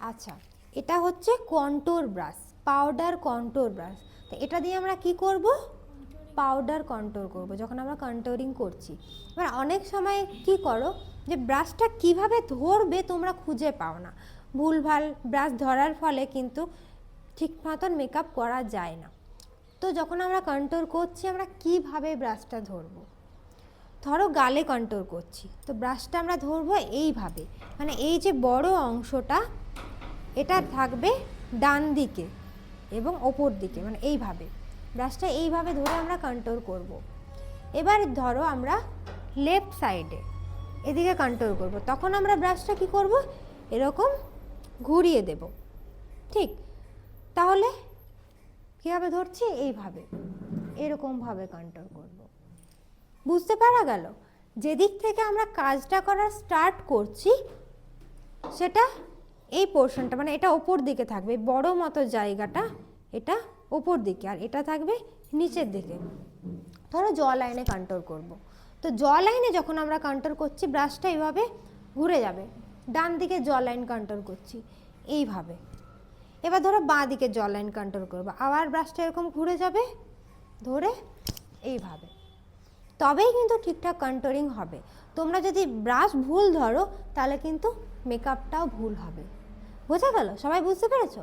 আচ্ছা, এটা হচ্ছে contour brush, powder contour brush. তো এটা দিয়ে আমরা কি করব? পাউডার কন্ট্যুর করব যখন আমরা কন্ট্যুরিং করছি। এবার অনেক সময় কি করো যে ব্রাশটা কিভাবে ধরবে তোমরা খুঁজে পাও না, ভুলভাল ব্রাশ ধরার ফলে কিন্তু ঠিক মতন মেকআপ করা যায় না। তো যখন আমরা কন্ট্যুর করছি আমরা কিভাবে ব্রাশটা ধরবো? ধরো গালে কন্ট্যুর করছি, তো ব্রাশটা আমরা ধরবো এইভাবে, মানে এই যে বড় অংশটা এটা থাকবে ডান দিকে এবং ওপর দিকে, মানে এইভাবে ব্রাশটা এইভাবে ধরে আমরা কন্ট্যুর করব। এবার ধরো আমরা লেফট সাইডে এদিকে কন্ট্যুর করব, তখন আমরা ব্রাশটা কি করব? এরকম ঘুরিয়ে দেব। ঠিক, তাহলে কীভাবে ধরছি? এইভাবে, এরকমভাবে কন্ট্যুর করব। বুঝতে পারা গেল? যেদিক থেকে আমরা কাজটা করা স্টার্ট করছি সেটা এই পোর্শনটা, মানে এটা ওপর দিকে থাকবে, বড় মতো জায়গাটা এটা ওপর দিকে, আর এটা থাকবে নিচের দিকে। ধরো জ লাইনে কন্ট্যুর করব, তো জ লাইনে যখন আমরা কন্ট্যুর করছি ব্রাশটা এইভাবে ঘুরে যাবে, ডান দিকে জ লাইন কন্ট্যুর করছি এইভাবে। এবার ধরো বাঁ দিকে জ লাইন কন্ট্যুর করবো, আবার ব্রাশটা এরকম ঘুরে যাবে ধরে এইভাবে, তবেই কিন্তু ঠিকঠাক কন্ট্যুরিং হবে। তোমরা যদি ব্রাশ ভুল ধরো তাহলে কিন্তু মেকআপটাও ভুল হবে। বোঝা গেল? সবাই বুঝতে পেরেছো?